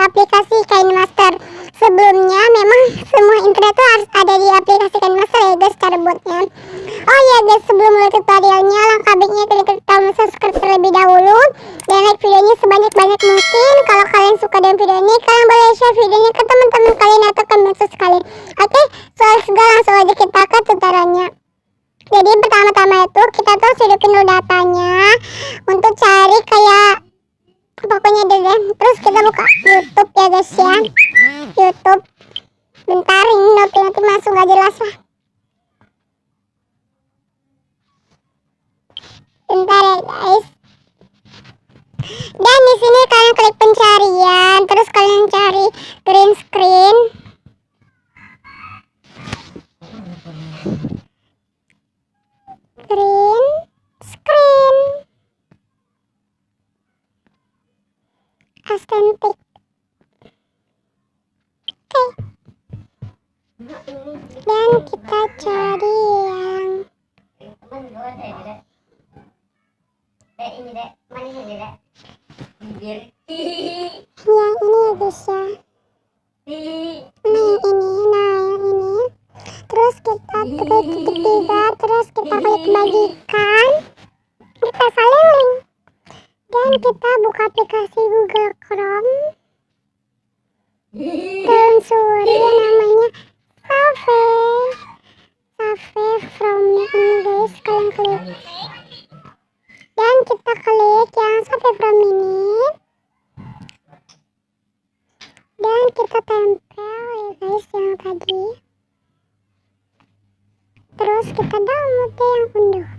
aplikasi kineaster. Sebelumnya memang semua internet tuh harus ada di aplikasi kineaster ya guys, cara buatnya. Oh ya guys, sebelum mulai tutorialnya, langkah baiknya klik tombol subscribe terlebih dahulu dan like videonya sebanyak-banyak mungkin. Kalau kalian suka dengan video ini, kalian boleh share videonya ke teman-teman kalian atau ke medsos kalian. Oke, soal segala langsung aja kita ke tutorialnya. Jadi pertama-tama itu kita tuh hidupin dulu datanya untuk cari kayak pokoknya deh. Terus kita buka YouTube ya guys ya, YouTube. Bentar, ini nanti masuk gak jelas lah. Bentar ya guys. Dan di sini kalian klik pencarian, terus kalian cari green screen. Green screen. Authentic. Oke. Dan kita cari yang yang ini ya guys ya. Yang ini. Terus kita klik titik 3, terus kita klik bagikan, kita salin link, dan kita buka aplikasi Google Chrome, telusuri namanya save from ini guys, kalian klik, dan kita klik yang save from ini, dan kita tempel ya guys yang tadi. Terus kita download yang unduh.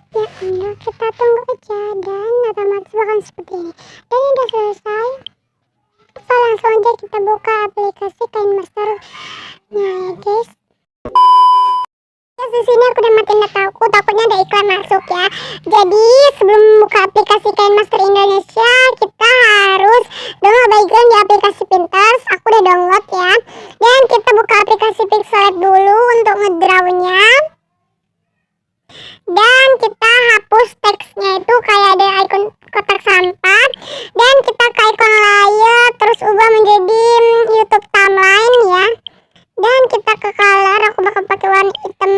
Ya unduh, kita tunggu aja dan otomatis bakal seperti ini. Dan ini udah selesai. So langsung aja kita buka aplikasi kineaster nya ya guys. Di sini aku udah matiin data aku, takutnya ada iklan masuk ya. Jadi sebelum buka aplikasi kineaster Indonesia, kita harus download background di aplikasi Pinterest. Aku udah download ya. Dan kita buka aplikasi Pixelate dulu untuk ngedrawnya. Dan kita hapus teksnya itu kayak ada ikon kotak sampah. Dan kita ke ikon layer, terus ubah menjadi YouTube timeline ya. Dan kita ke color, aku bakal pakai warna hitam.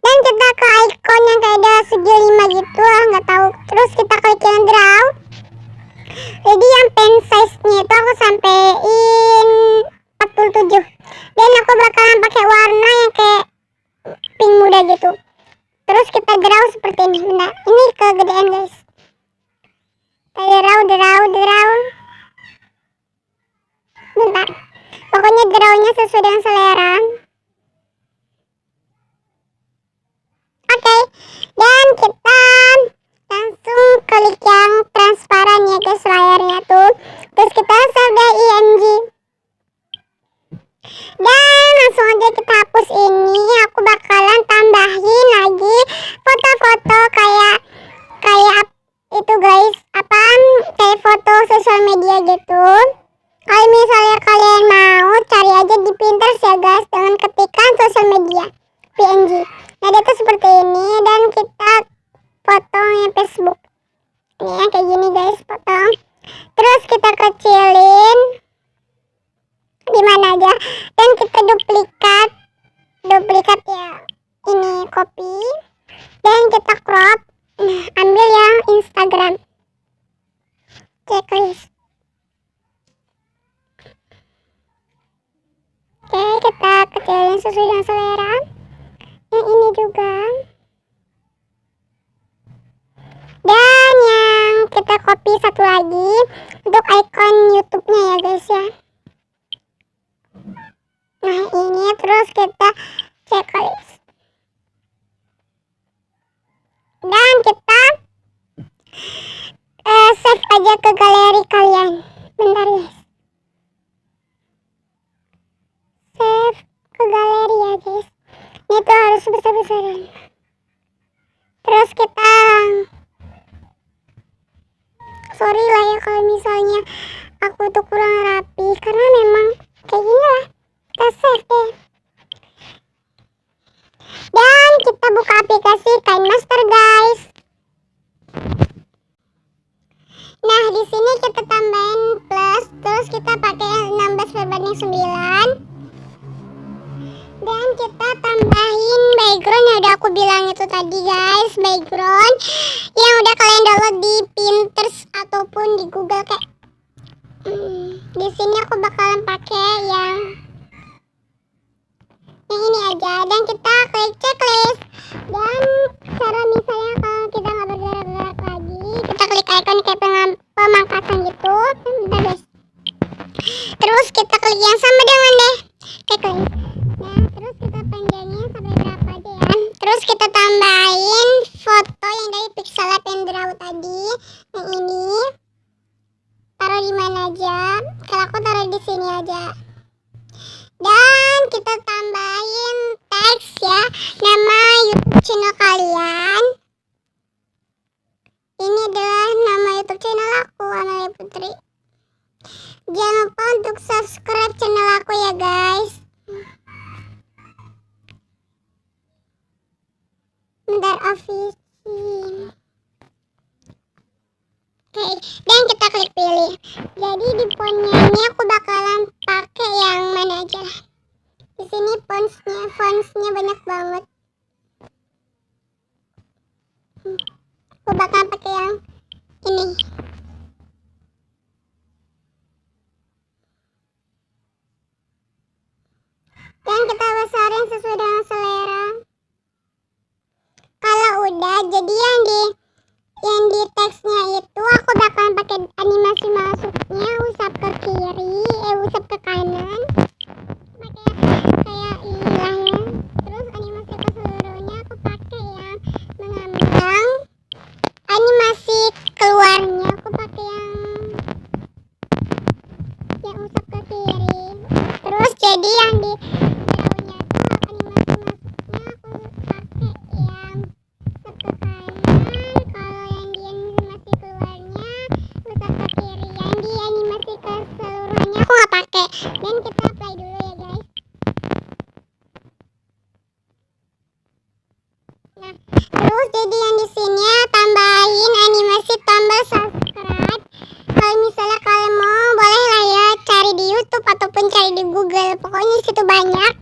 Dan kita ke icon yang kayak ada segi 5 gitu lah, nggak tahu. Terus kita klik yang draw. Jadi yang pen size nya itu aku sampein 47. Dan aku bakalan pakai warna yang kayak pink muda gitu. Terus kita draw seperti ini. Bentar, ini kegedean guys. Kita draw. Bentar. Pokoknya drawnya sesuai dengan selera. Oke. Dan kita langsung klik yang transparan ya guys, layarnya tuh. Terus kita save IMG. Dan langsung aja kita hapus ini. Aku bakalan tambahin lagi foto-foto kayak itu guys, kayak foto sosial media gitu. Kalau misalnya kalian mau, cari aja di Pinterest ya guys, dengan ketikan sosial media PNG. Nah dia tuh seperti ini, dan kita potongnya Facebook. Ini ya kayak gini guys, potong. Terus kita kecilin di mana aja, dan kita duplikat ya. Ini copy, dan kita crop. Ambil yang Instagram. Checklist. Oke, kita kecilin sesuai dengan selera. Yang ini juga. Dan yang kita copy satu lagi untuk icon YouTube-nya ya guys ya. Nah ini, terus kita checklist. Dan kita save aja ke galeri kalian. Bentar guys. Save ke galeri ya guys. Ini tuh harus besar-besaran. Terus kita sorry lah ya kalau misalnya aku tuh kurang rapi, karena memang kayak gini lah. Kita save deh. Dan kita buka aplikasi kineaster guys. kita klik icon kayak pemangkasan gitu. Bentar guys. Terus kita klik yang sama dengan deh. Klik. Nah, terus kita panjangin sampai berapa aja ya. Terus kita tambahin foto yang dari pixel lab yang draw tadi. Yang ini. Taruh di mana aja? Kalau aku taruh di sini aja. Dan kita tambahin teks ya, nama YouTube channel kalian. Ini adalah nama YouTube channel aku, Amalia Putri. Jangan lupa untuk subscribe channel aku ya guys. Bentar, office. Oke, dan kita klik pilih. Jadi di fontnya ini aku bakalan pakai yang mana aja. Di sini fontsnya banyak banget. Aku bakal pakai yang ini. Dan kita besarin sesuai dengan selera. Kalau udah, jadi yang di teksnya itu aku bakalan pakai animasi masuknya, usap ke kiri, usap ke kanan. Pakai kayak inilah ya. Terus animasi keseluruhannya aku pakai yang mengambang. Animasi keluarnya aku pakai yang usap ke kiri. Terus jadi yang di drawnya itu animasi masuknya aku pakai yang usap ke kanan. Kalau yang di animasi keluarnya usap ke kiri. Yang di animasi keseluruhannya aku nggak pakai. Dan kita apply dulu ya guys. Nah, terus jadi yang di sini tambahin animasi tombol subscribe. Kalau misalnya kalian mau, boleh lah ya cari di YouTube ataupun cari di Google. Pokoknya di situ banyak.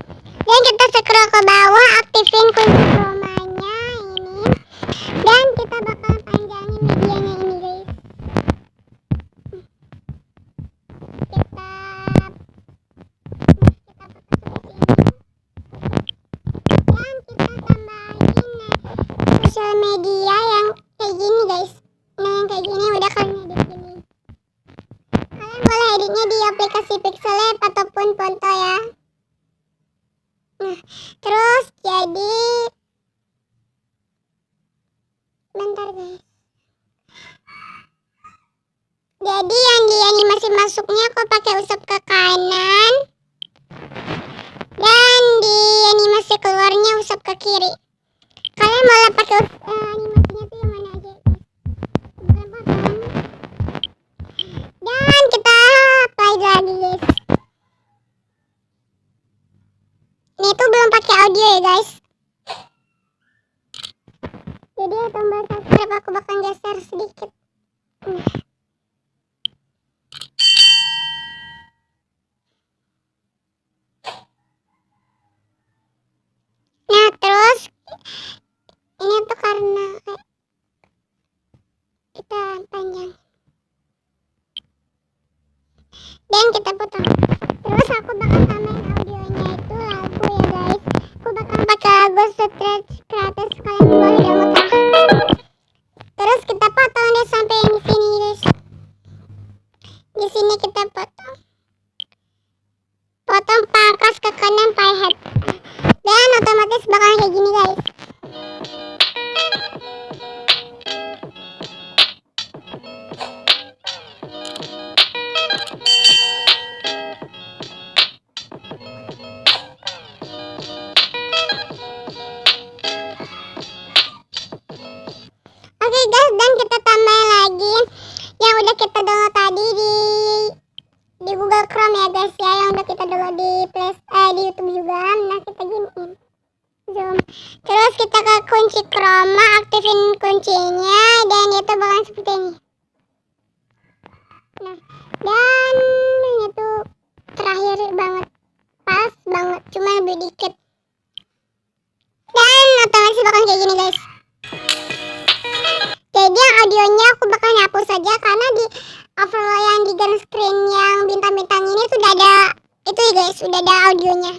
Dan kita scroll ke bawah, aktifin kunci chromanya ini. Dan kita bakal panjangin medianya ini guys. Kita dan kita tambahin sosial media yang kayak gini guys. Nah yang kayak gini udah kalian edit gini. Kalian boleh editnya di aplikasi Pixel Lab ataupun Foto ya. Nah terus jadi bentar guys. Jadi yang di animasi masuknya aku pakai usap ke kanan. Dan di animasi keluarnya usap ke kiri. Kalian boleh pakai animasinya tuh yang mana aja guys. Bukan potong. Dan kita apply lagi guys. Ini tuh belum pakai audio ya guys. Jadi tombol subscribe aku bakal geser sedikit. Nah terus ini tuh karena kita panjang. Dan kita potong. Terus aku bakal tambahin audionya itu lagu ya guys. Aku bakal pakai lagu stretch gratis, kalian boleh download. Terus kita potong deh sampai yang di sini guys. Di sini kita potong. Potong pangkas ke kanan playhead. Dan otomatis bakal kayak gini guys. Oke guys, dan kita tambahin lagi yang udah kita download tadi di Google Chrome ya guys ya, yang udah kita download di di YouTube juga. Nah kita giniin zoom. Terus kita ke kunci chroma, aktifin kuncinya, dan itu bakal seperti ini. Nah dan itu terakhir banget, pas banget, cuma lebih dikit. Dan otomatis bakal kayak gini guys. Jadi yang audionya aku bakal hapus saja karena di overlay yang di green screen yang bintang-bintang ini sudah ada itu ya guys, sudah ada audionya.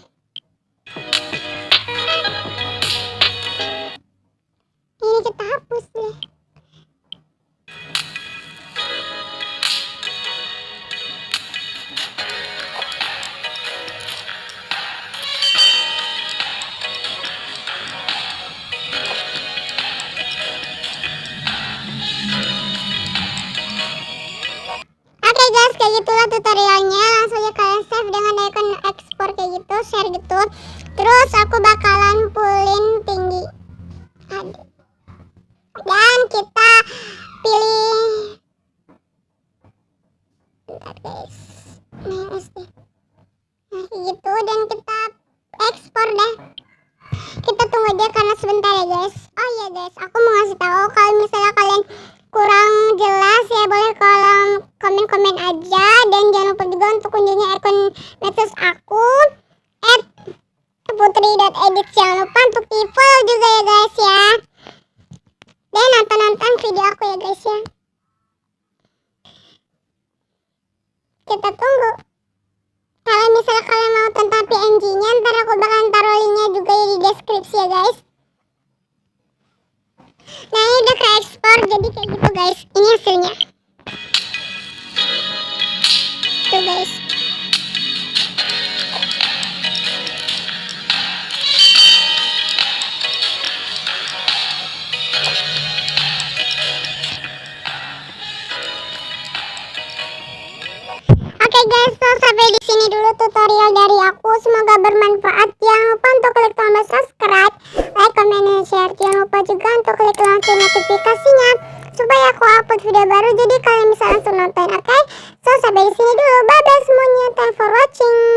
Ini kita hapus deh. kayak gitulah tutorialnya. Langsung aja kalian save dengan icon ekspor kayak gitu, share gitu. Terus aku bakalan pulin tinggi. Dan kita pilih, bentar guys, nah gitu, dan kita ekspor deh. Kita tunggu aja karena sebentar ya guys. Oh iya guys, aku mau ngasih tahu kalau misalnya kalian kurang jelas ya, boleh kolom komen-komen aja. Dan jangan lupa juga untuk kunjungi akun medsos aku @putri.edit. Jangan lupa untuk di follow juga ya guys ya. Dan nonton video aku ya guys ya. Kita tunggu. Kalau misalnya kalian mau tentang PNG-nya, ntar aku bakalan taruh linknya juga ya di deskripsi ya guys. Nah ini udah ke ekspor, jadi kayak gitu guys. Ini hasilnya. Tuh guys. Oke guys, so sampai di sini dulu tutorial dari aku. Semoga bermanfaat. Jangan lupa untuk klik tombol subscribe, like, comment, dan share. Jangan lupa juga untuk klik lonceng notifikasinya supaya aku upload video baru. Jadi kalian bisa langsung nonton. Oke? So sampai di sini dulu. Bye bye semuanya. Thanks for watching.